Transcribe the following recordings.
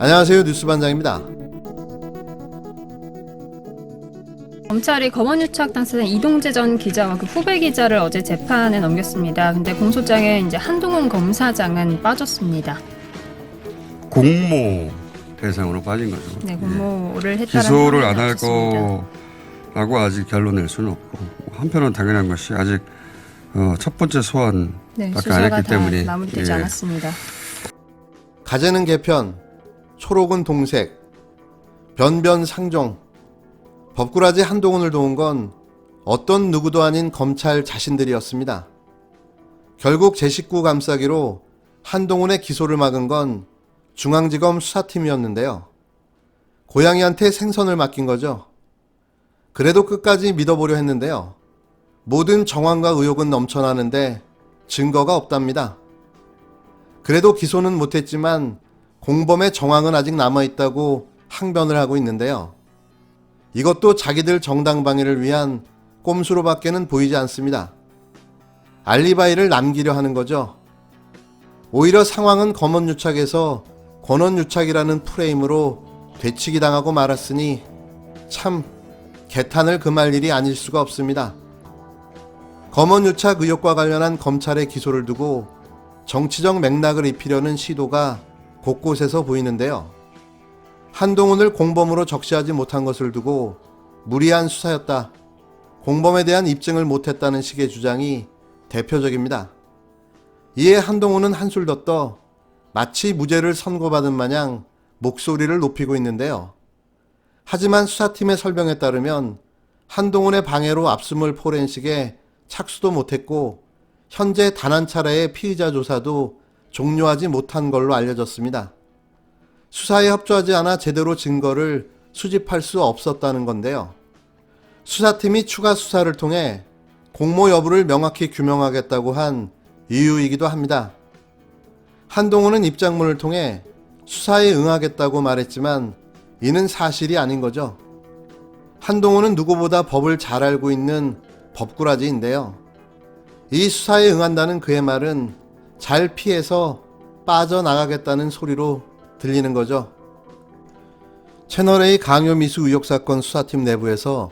안녕하세요. 뉴스반장입니다. 검찰이 검언유착 당사자 이동재 전 기자와 그 후배 기자를 어제 재판에 넘겼습니다. 근데 공소장에 이제 한동훈 검사장은 빠졌습니다. 공모 대상으로 빠진 거죠. 네, 공모를 했다는 기소를 안 할 나왔습니다. 거라고 아직 결론 낼 수는 없고, 한편은 당연한 것이 아직 첫 번째 소환밖에 네, 안 수사가 했기 다 때문에 마무리되지 않았습니다. 가재는 개편, 초록은 동색, 변변상종. 법꾸라지 한동훈을 도운 건 어떤 누구도 아닌 검찰 자신들이었습니다. 결국 제19 감싸기로 한동훈의 기소를 막은 건 중앙지검 수사팀이었는데요. 고양이한테 생선을 맡긴 거죠. 그래도 끝까지 믿어보려 했는데요. 모든 정황과 의혹은 넘쳐나는데 증거가 없답니다. 그래도 기소는 못했지만 공범의 정황은 아직 남아있다고 항변을 하고 있는데요. 이것도 자기들 정당방위를 위한 꼼수로밖에는 보이지 않습니다. 알리바이를 남기려 하는 거죠. 오히려 상황은 검언유착에서 권언유착이라는 프레임으로 되치기 당하고 말았으니 참 개탄을 금할 일이 아닐 수가 없습니다. 검언유착 의혹과 관련한 검찰의 기소를 두고 정치적 맥락을 입히려는 시도가 곳곳에서 보이는데요. 한동훈을 공범으로 적시하지 못한 것을 두고 무리한 수사였다, 공범에 대한 입증을 못했다는 식의 주장이 대표적입니다. 이에 한동훈은 한술 더 떠 마치 무죄를 선고받은 마냥 목소리를 높이고 있는데요. 하지만 수사팀의 설명에 따르면 한동훈의 방해로 압수물 포렌식에 착수도 못했고 현재 단 한 차례의 피의자 조사도 종료하지 못한 걸로 알려졌습니다. 수사에 협조하지 않아 제대로 증거를 수집할 수 없었다는 건데요. 수사팀이 추가 수사를 통해 공모 여부를 명확히 규명하겠다고 한 이유이기도 합니다. 한동훈은 입장문을 통해 수사에 응하겠다고 말했지만 이는 사실이 아닌 거죠. 한동훈은 누구보다 법을 잘 알고 있는 법꾸라지인데요. 이 수사에 응한다는 그의 말은 잘 피해서 빠져나가겠다는 소리로 들리는 거죠. 채널A 강요미수 의혹 사건 수사팀 내부에서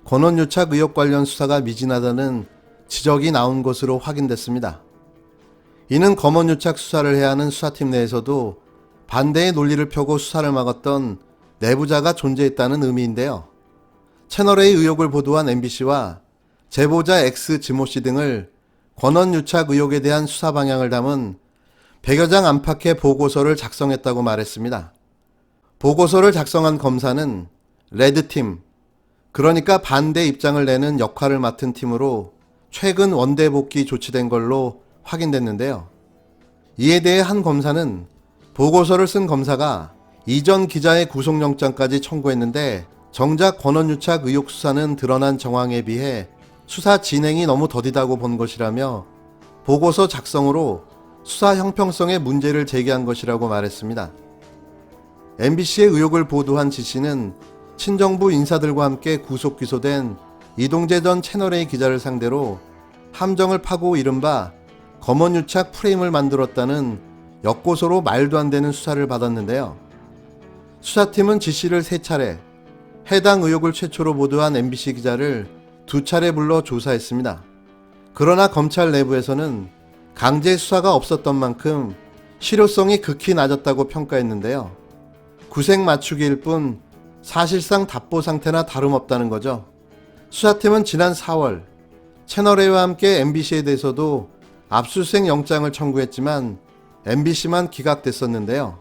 권언유착 의혹 관련 수사가 미진하다는 지적이 나온 것으로 확인됐습니다. 이는 검언유착 수사를 해야 하는 수사팀 내에서도 반대의 논리를 펴고 수사를 막았던 내부자가 존재했다는 의미인데요. 채널A 의혹을 보도한 MBC와 제보자 X 지모씨 등을 권언유착 의혹에 대한 수사 방향을 담은 100여 장 안팎의 보고서를 작성했다고 말했습니다. 보고서를 작성한 검사는 레드팀, 그러니까 반대 입장을 내는 역할을 맡은 팀으로 최근 원대 복귀 조치된 걸로 확인됐는데요. 이에 대해 한 검사는 보고서를 쓴 검사가 이전 기자의 구속영장까지 청구했는데 정작 권언유착 의혹 수사는 드러난 정황에 비해 수사 진행이 너무 더디다고 본 것이라며 보고서 작성으로 수사 형평성에 문제를 제기한 것이라고 말했습니다. MBC의 의혹을 보도한 지씨는 친정부 인사들과 함께 구속 기소된 이동재 전 채널A 기자를 상대로 함정을 파고 이른바 검언유착 프레임을 만들었다는 역고소로 말도 안 되는 수사를 받았는데요. 수사팀은 지씨를 3차례, 해당 의혹을 최초로 보도한 MBC 기자를 2차례 불러 조사했습니다. 그러나 검찰 내부에서는 강제 수사가 없었던 만큼 실효성이 극히 낮았다고 평가했는데요. 구색 맞추기일 뿐 사실상 답보 상태나 다름없다는 거죠. 수사팀은 지난 4월 채널A와 함께 MBC에 대해서도 압수수색 영장을 청구했지만 MBC만 기각됐었는데요.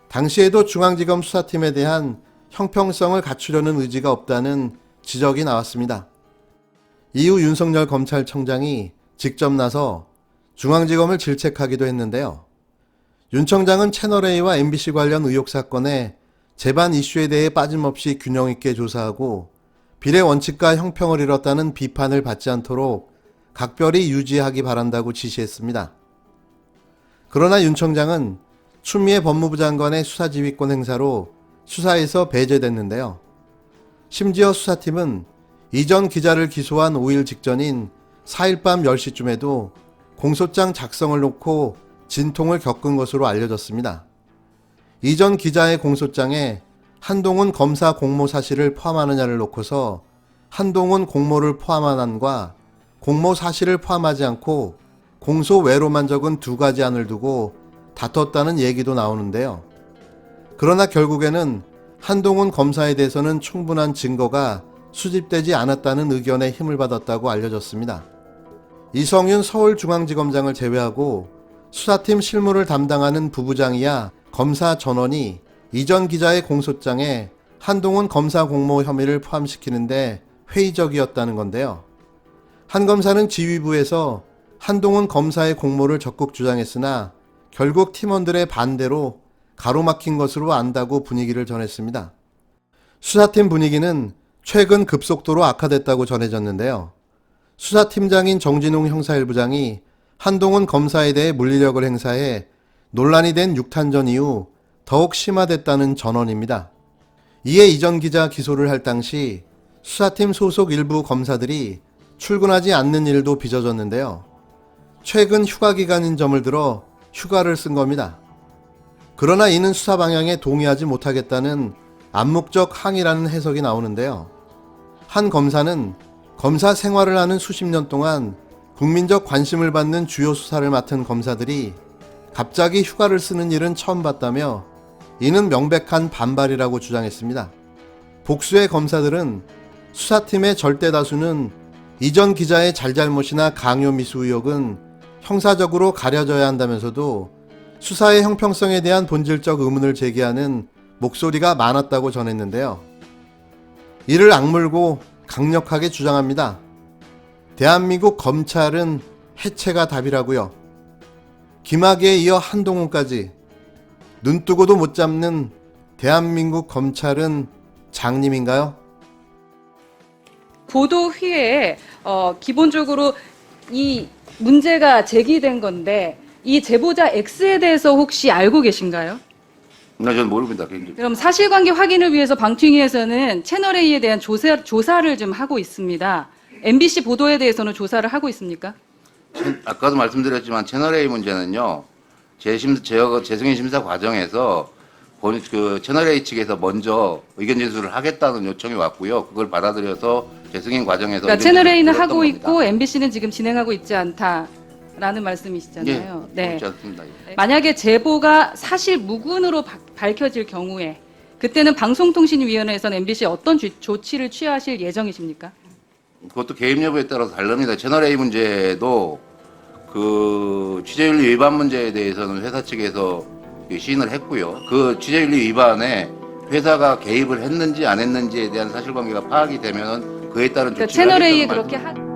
당시에도 중앙지검 수사팀에 대한 형평성을 갖추려는 의지가 없다는 지적이 나왔습니다. 이후 윤석열 검찰청장이 직접 나서 중앙지검을 질책하기도 했는데요. 윤 청장은 채널A와 MBC 관련 의혹 사건의 재반 이슈에 대해 빠짐없이 균형 있게 조사하고 비례 원칙과 형평을 잃었다는 비판을 받지 않도록 각별히 유지하기 바란다고 지시했습니다. 그러나 윤 청장은 추미애 법무부 장관의 수사지휘권 행사로 수사에서 배제됐는데요. 심지어 수사팀은 이전 기자를 기소한 5일 직전인 4일 밤 10시쯤에도 공소장 작성을 놓고 진통을 겪은 것으로 알려졌습니다. 이전 기자의 공소장에 한동훈 검사 공모 사실을 포함하느냐를 놓고서 한동훈 공모를 포함한 안과 공모 사실을 포함하지 않고 공소 외로만 적은 두 가지 안을 두고 다퉜다는 얘기도 나오는데요. 그러나 결국에는 한동훈 검사에 대해서는 충분한 증거가 수집되지 않았다는 의견에 힘을 받았다고 알려졌습니다. 이성윤 서울중앙지검장을 제외하고 수사팀 실무를 담당하는 부부장이야 검사 전원이 이전 기자의 공소장에 한동훈 검사 공모 혐의를 포함시키는데 회의적이었다는 건데요. 한 검사는 지휘부에서 한동훈 검사의 공모를 적극 주장했으나 결국 팀원들의 반대로 가로막힌 것으로 안다고 분위기를 전했습니다. 수사팀 분위기는 최근 급속도로 악화됐다고 전해졌는데요. 수사팀장인 정진웅 형사일부장이 한동훈 검사에 대해 물리력을 행사해 논란이 된 6탄전 이후 더욱 심화됐다는 전언입니다. 이에 이전 기자 기소를 할 당시 수사팀 소속 일부 검사들이 출근하지 않는 일도 빚어졌는데요. 최근 휴가 기간인 점을 들어 휴가를 쓴 겁니다. 그러나 이는 수사 방향에 동의하지 못하겠다는 암묵적 항의라는 해석이 나오는데요. 한 검사는 검사 생활을 하는 수십 년 동안 국민적 관심을 받는 주요 수사를 맡은 검사들이 갑자기 휴가를 쓰는 일은 처음 봤다며 이는 명백한 반발이라고 주장했습니다. 복수의 검사들은 수사팀의 절대 다수는 이전 기자의 잘잘못이나 강요 미수 의혹은 형사적으로 가려져야 한다면서도 수사의 형평성에 대한 본질적 의문을 제기하는 목소리가 많았다고 전했는데요. 이를 악물고 강력하게 주장합니다. 대한민국 검찰은 해체가 답이라고요. 김학의에 이어 한동훈까지 눈뜨고도 못 잡는 대한민국 검찰은 장님인가요? 보도 후에 기본적으로 이 문제가 제기된 건데 이 제보자 X에 대해서 혹시 알고 계신가요? 나 저는 모릅니다. 개인적으로. 그럼 사실관계 확인을 위해서 방통위에서는 채널A에 대한 조사를 좀 하고 있습니다. MBC 보도에 대해서는 조사를 하고 있습니까? 아까도 말씀드렸지만 채널A 문제는요. 재승인 심사 과정에서 그 채널A 측에서 먼저 의견 제출을 하겠다는 요청이 왔고요. 그걸 받아들여서 재승인 과정에서 그러니까 의견 채널A는 제출을 하고 했던 겁니다. 있고 MBC는 지금 진행하고 있지 않다라는 말씀이시잖아요. 예, 그렇지 않습니다. 만약에 제보가 사실 무근으로 밝혀질 경우에 그때는 방송통신위원회에서는 MBC에 어떤 조치를 취하실 예정이십니까? 그것도 개입 여부에 따라서 다릅니다. 채널A 문제도 그 취재윤리 위반 문제에 대해서는 회사 측에서 시인을 했고요. 그 취재윤리 위반에 회사가 개입을 했는지 안 했는지에 대한 사실관계가 파악이 되면은 그에 따른 그러니까 조치를 채널A에 하겠다는 그렇게 말씀.